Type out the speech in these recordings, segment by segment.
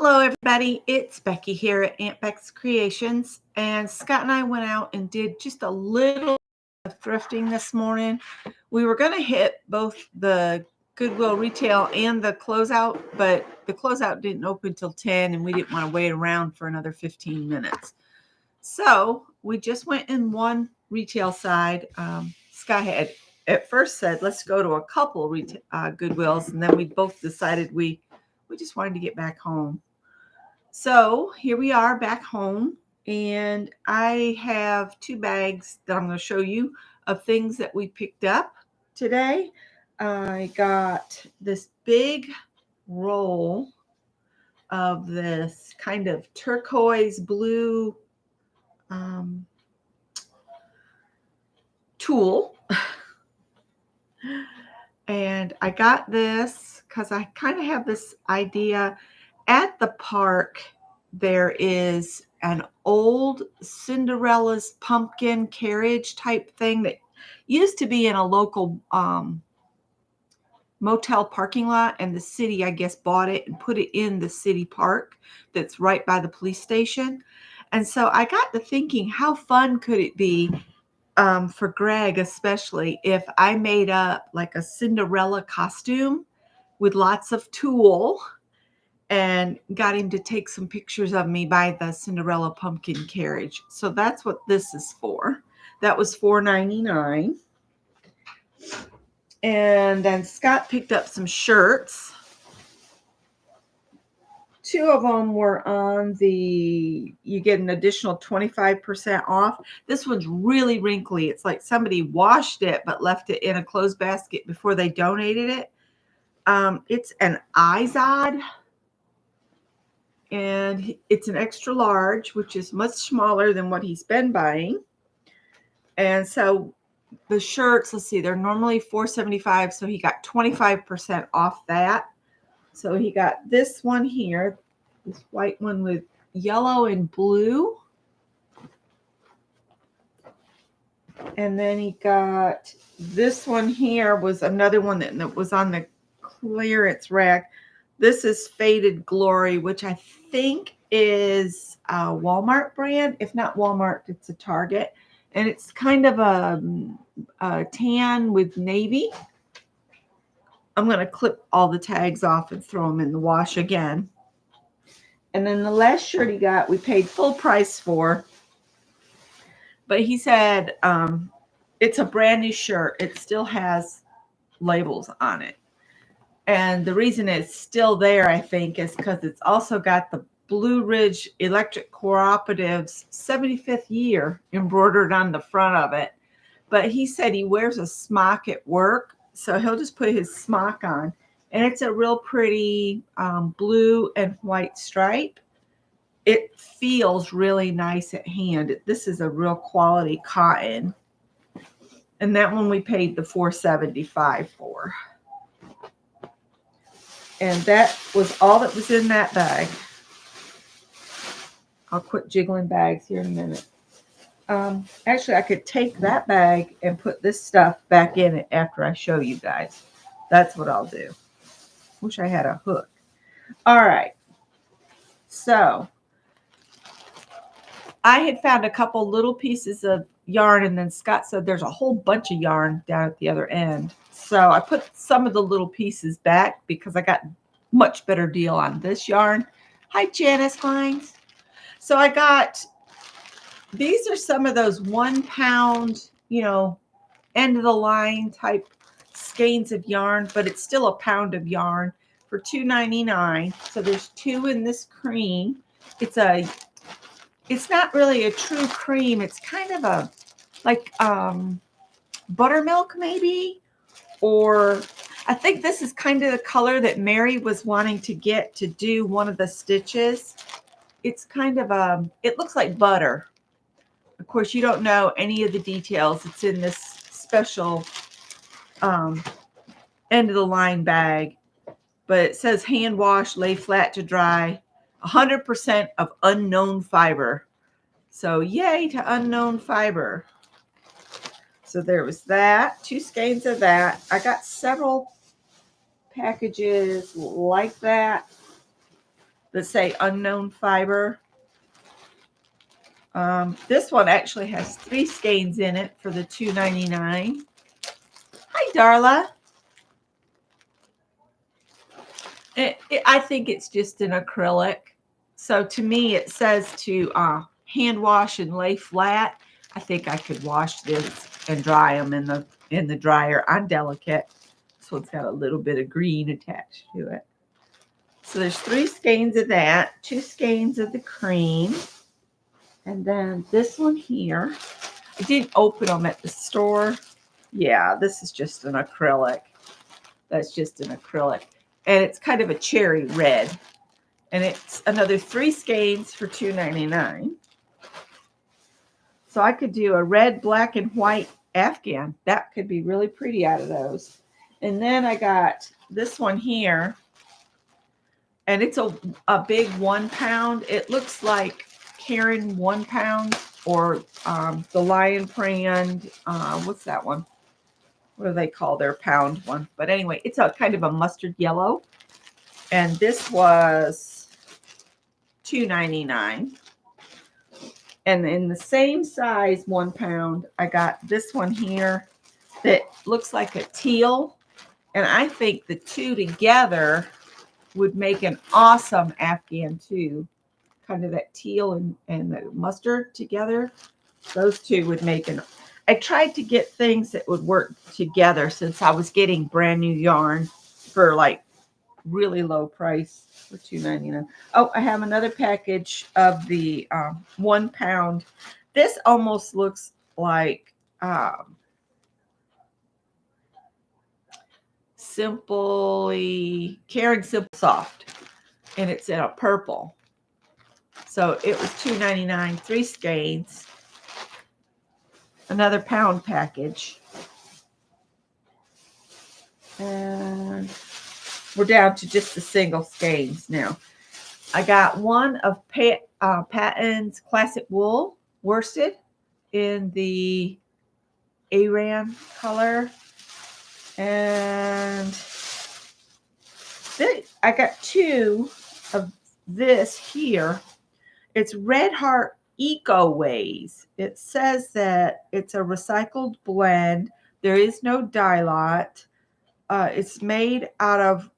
Hello, everybody. It's Becky here at Aunt Beck's Creations. And Scott and I went out and did just a little of thrifting this morning. We were going to hit both the Goodwill retail and the closeout, but the closeout didn't open till 10 and we didn't want to wait around for another 15 minutes. So we just went in one retail side. Scott had at first said, let's go to a couple Goodwills. And then we both decided we just wanted to get back home. So here we are back home, and I have two bags that I'm going to show you of things that we picked up today. I got this big roll of this kind of turquoise blue tulle. And I got this because I kind of have this idea. At the park, there is an old Cinderella's pumpkin carriage type thing that used to be in a local motel parking lot, and the city, I guess, bought it and put it in the city park that's right by the police station. And so I got to thinking, how fun could it be for Greg, especially if I made up like a Cinderella costume with lots of tulle and got him to take some pictures of me by the Cinderella pumpkin carriage. So that's what this is for. That was $4.99. And then Scott picked up some shirts. Two of them were on the, you get an additional 25% off. This one's really wrinkly. It's like somebody washed it but left it in a clothes basket before they donated it. It's an Izod, and it's an extra large, which is much smaller than what he's been buying. And so the shirts, let's see, they're normally $4.75, so he got 25% off that. So he got this one here, this white one with yellow and blue. And then he got this one here, was another one that was on the clearance rack. This is Faded Glory, which I think is a Walmart brand. If not Walmart, it's a Target. And it's kind of a tan with navy. I'm going to clip all the tags off and throw them in the wash again. And then the last shirt he got, we paid full price for. But he said it's a brand new shirt. It still has labels on it. And the reason it's still there, I think, is because it's also got the Blue Ridge Electric Cooperative's 75th year embroidered on the front of it. But he said he wears a smock at work, so he'll just put his smock on. And it's a real pretty blue and white stripe. It feels really nice at hand. This is a real quality cotton. And that one we paid the $4.75 for. And that was all that was in that bag. I'll quit jiggling bags here in a minute. Actually, I could take that bag and put this stuff back in it after I show you guys. That's what I'll do. Wish I had a hook. All right. So I had found a couple little pieces of yarn, and then Scott said there's a whole bunch of yarn down at the other end. So I put some of the little pieces back because I got much better deal on this yarn. Hi, Janice Hines. So I got, these are some of those 1 pound, end of the line type skeins of yarn, but it's still a pound of yarn for $2.99. So there's two in this cream. It's not really a true cream. It's kind of a, like buttermilk maybe, or I think this is kind of the color that Mary was wanting to get to do one of the stitches. It's kind of it looks like butter. Of course, you don't know any of the details. It's in this special end of the line bag, but it says hand wash, lay flat to dry, 100% of unknown fiber. So yay to unknown fiber. So there was that, 2 skeins of that. I got several packages like that. that say unknown fiber. This one actually has 3 skeins in it for the $2.99. Hi, Darla. I think it's just an acrylic. So to me, it says to hand wash and lay flat. I think I could wash this and dry them in the dryer. I'm delicate. This one's got a little bit of green attached to it. So there's 3 skeins of that, 2 skeins of the cream. And then this one here, I didn't open them at the store. Yeah, this is just an acrylic. That's just an acrylic. And it's kind of a cherry red. And it's another 3 skeins for $2.99. So I could do a red, black, and white Afghan. That could be really pretty out of those. And then I got this one here. And it's a big 1 pound. It looks like Karen 1 pound or the Lion Brand. What's that one? What do they call their pound one? But anyway, it's a kind of a mustard yellow. And this was $2.99. And in the same size 1 pound, I got this one here that looks like a teal. And I think the two together would make an awesome Afghan too. Kind of that teal and the mustard together. Those two would make an... I tried to get things that would work together since I was getting brand new yarn for like really low price for $2.99. Oh, I have another package of the 1 pound. This almost looks like Karen Simple Soft, and it's in a purple. So it was $2.99, 3 skeins. Another pound package. And we're down to just the single skeins now. I got one of Patton's Classic Wool worsted in the Aran color. And I got 2 of this here. It's Red Heart Eco Ways. It says that it's a recycled blend. There is no dye lot. It's made out of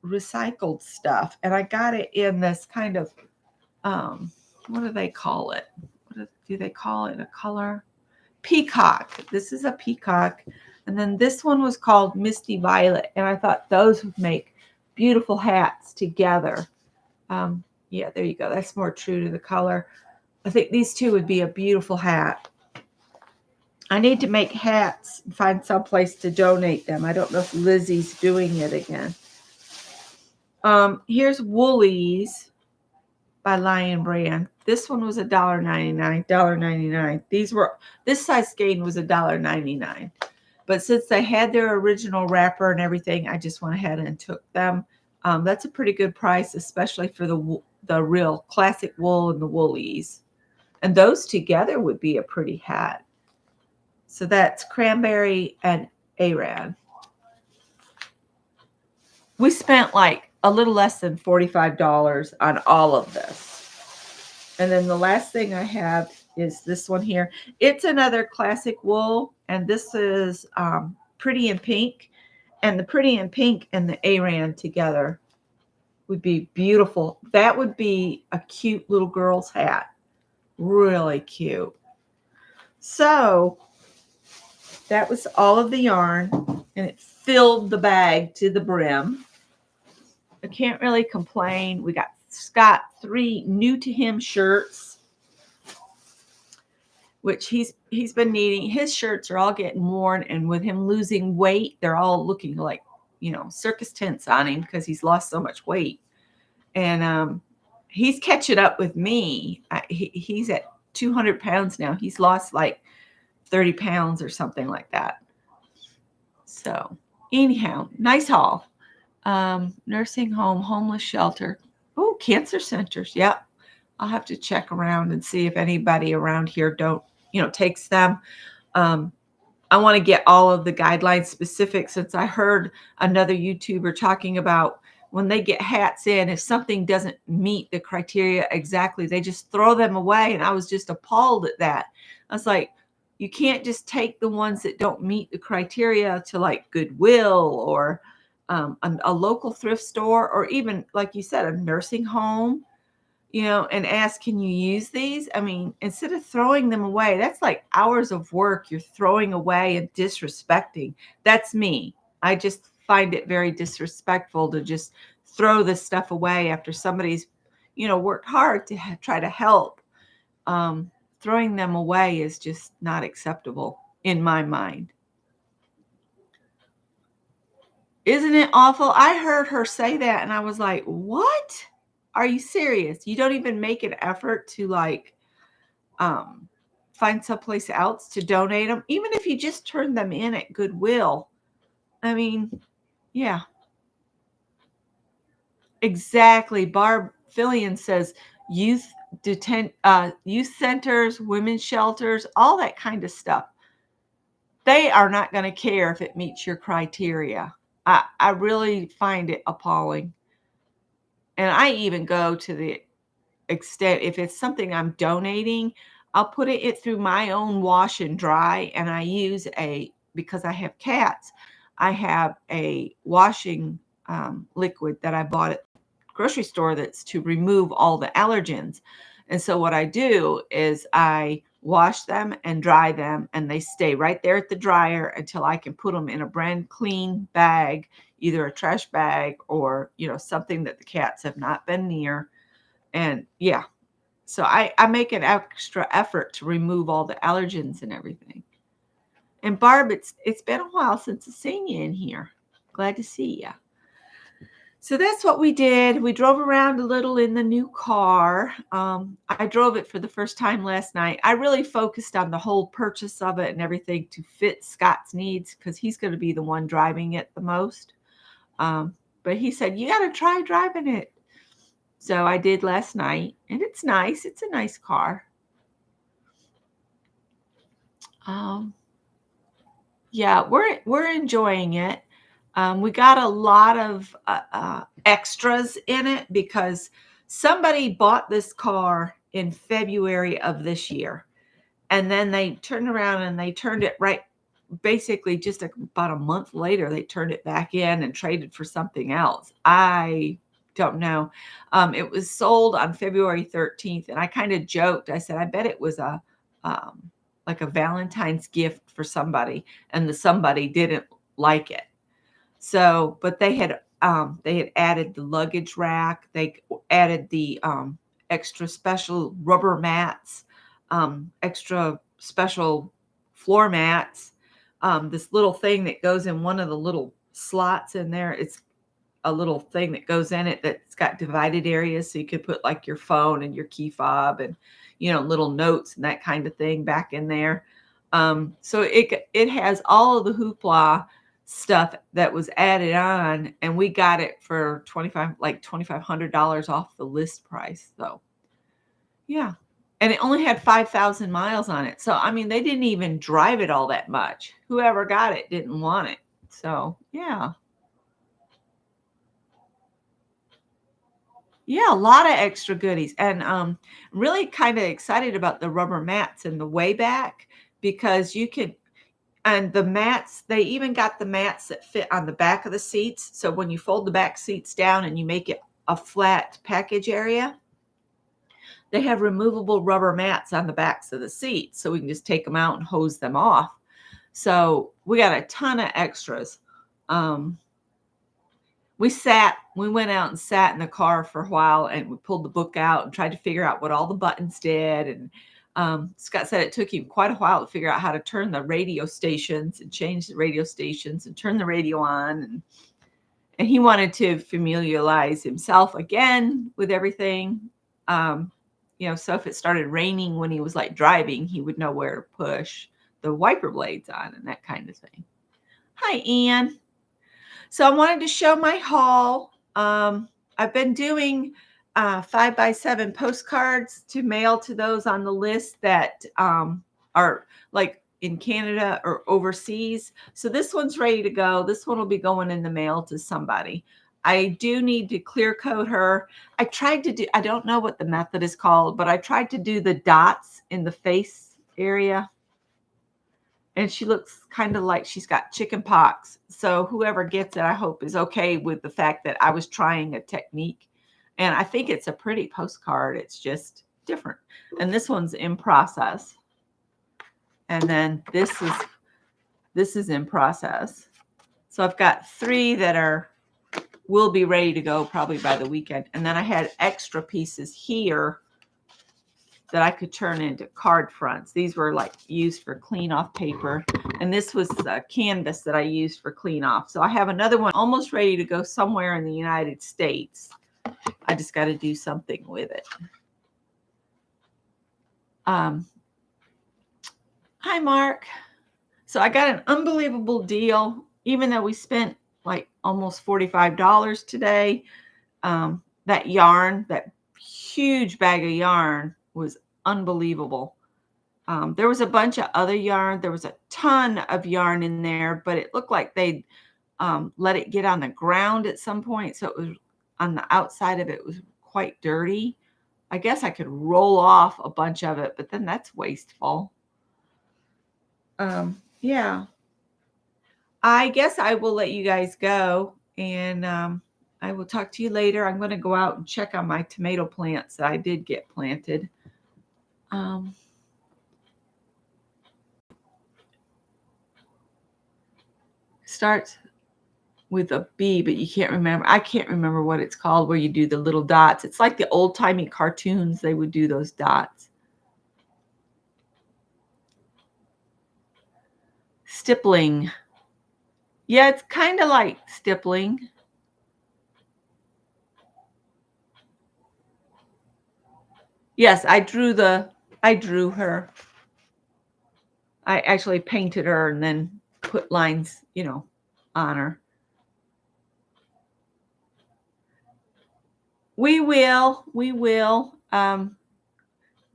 recycled stuff. And I got it in this kind of, what do they call it? Do they call it a color? Peacock. This is a peacock. And then this one was called Misty Violet. And I thought those would make beautiful hats together. Yeah, there you go. That's more true to the color. I think these two would be a beautiful hat. I need to make hats and find some place to donate them. I don't know if Lizzie's doing it again. Here's Woolies by Lion Brand. This one was $1.99, $1.99. This size skein was $1.99. But since they had their original wrapper and everything, I just went ahead and took them. That's a pretty good price, especially for the real classic wool and the Woolies. And those together would be a pretty hat. So that's Cranberry and Aran. We spent like a little less than $45 on all of this. And then the last thing I have is this one here. It's another classic wool, and this is Pretty in Pink. And the Pretty in Pink and the Aran together would be beautiful. That would be a cute little girl's hat. Really cute. So that was all of the yarn, and it filled the bag to the brim. I can't really complain. We got Scott 3 new to him shirts, which he's been needing. His shirts are all getting worn, and with him losing weight, they're all looking like, circus tents on him because he's lost so much weight. And he's catching up with me. He's at 200 pounds now. He's lost like 30 pounds or something like that. So anyhow, nice haul. Nursing home, homeless shelter. Oh, cancer centers. Yep. I'll have to check around and see if anybody around here takes them. I want to get all of the guidelines specific, since I heard another YouTuber talking about when they get hats in, if something doesn't meet the criteria exactly, they just throw them away. And I was just appalled at that. I was like, you can't just take the ones that don't meet the criteria to like Goodwill or a local thrift store, or even, like you said, a nursing home, and ask, can you use these? I mean, instead of throwing them away, that's like hours of work you're throwing away and disrespecting. That's me. I just find it very disrespectful to just throw this stuff away after somebody's, worked hard to try to help. Throwing them away is just not acceptable in my mind. Isn't it awful? I heard her say that and I was like, what? Are you serious? You don't even make an effort to like find someplace else to donate them, even if you just turn them in at Goodwill. I mean, yeah, exactly. Barb Fillion says youth centers, women's shelters, all that kind of stuff. They are not going to care if it meets your criteria. I really find it appalling. And I even go to the extent, if it's something I'm donating, I'll put it through my own wash and dry. And I use because I have cats, I have a washing liquid that I bought at the grocery store that's to remove all the allergens. And so what I do is I wash them and dry them, and they stay right there at the dryer until I can put them in a brand clean bag, either a trash bag or, something that the cats have not been near. And yeah, so I make an extra effort to remove all the allergens and everything. And Barb, it's been a while since I've seen you in here. Glad to see you. So that's what we did. We drove around a little in the new car. I drove it for the first time last night. I really focused on the whole purchase of it and everything to fit Scott's needs, because he's going to be the one driving it the most. But he said, you got to try driving it. So I did last night, and it's nice. It's a nice car. Yeah, we're enjoying it. We got a lot of extras in it because somebody bought this car in February of this year, and then they turned around and they turned it right. Basically, just about a month later, they turned it back in and traded for something else. I don't know. It was sold on February 13th, and I kind of joked. I said, I bet it was like a Valentine's gift for somebody, and the somebody didn't like it. So, but they had added the luggage rack. They added the extra special rubber mats, extra special floor mats. This little thing that goes in one of the little slots in there. It's a little thing that goes in it that's got divided areas, so you could put like your phone and your key fob and little notes and that kind of thing back in there. So it has all of the hoopla stuff that was added on, and we got it for $2,500 off the list price. So yeah, and it only had 5,000 miles on it. So I mean, they didn't even drive it all that much. Whoever got it didn't want it. So yeah. Yeah, a lot of extra goodies. And really kind of excited about the rubber mats in the way back, because you can, and the mats, they even got the mats that fit on the back of the seats. So when you fold the back seats down and you make it a flat package area, they have removable rubber mats on the backs of the seats. So we can just take them out and hose them off. So we got a ton of extras. We went out and sat in the car for a while, and we pulled the book out and tried to figure out what all the buttons did. And Scott said it took him quite a while to figure out how to turn the radio stations and change the radio stations and turn the radio on. And he wanted to familiarize himself again with everything. So if it started raining when he was like driving, he would know where to push the wiper blades on and that kind of thing. Hi, Ann. So I wanted to show my haul. I've been doing 5x7 postcards to mail to those on the list that are like in Canada or overseas. So this one's ready to go. This one will be going in the mail to somebody. I do need to clear coat her. I tried to do, I don't know what the method is called, but I tried to do the dots in the face area. And she looks kind of like she's got chicken pox. So whoever gets it, I hope is okay with the fact that I was trying a technique. And I think it's a pretty postcard. It's just different. And this one's in process. And then this is in process. So I've got 3 that will be ready to go probably by the weekend. And then I had extra pieces here that I could turn into card fronts. These were like used for clean off paper. And this was a canvas that I used for clean off. So I have another one almost ready to go somewhere in the United States. I just got to do something with it. Hi, Mark. So I got an unbelievable deal, even though we spent like almost $45 today. That yarn, that huge bag of yarn was unbelievable. There was a bunch of other yarn. There was a ton of yarn in there, but it looked like they'd let it get on the ground at some point. So it was on the outside of it was quite dirty. I guess I could roll off a bunch of it, but then that's wasteful. Yeah. I guess I will let you guys go, and I will talk to you later. I'm going to go out and check on my tomato plants that I did get planted. Starts with a B, but you can't remember. I can't remember what it's called where you do the little dots. It's like the old-timey cartoons. They would do those dots. Stippling. Yeah, it's kind of like stippling. Yes, I drew her. I actually painted her and then put lines, on her. We will.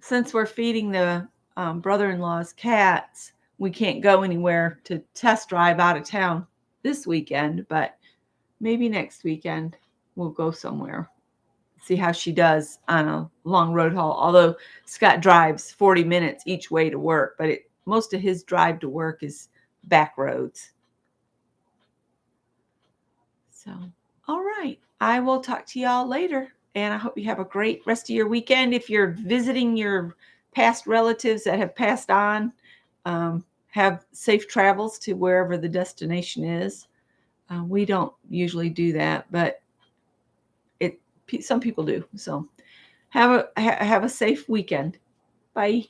Since we're feeding the brother-in-law's cats, we can't go anywhere to test drive out of town this weekend, but maybe next weekend we'll go somewhere. See how she does on a long road haul. Although Scott drives 40 minutes each way to work, but most of his drive to work is back roads. So, all right. I will talk to y'all later, and I hope you have a great rest of your weekend. If you're visiting your past relatives that have passed on, have safe travels to wherever the destination is. We don't usually do that, but some people do. So have a safe weekend. Bye.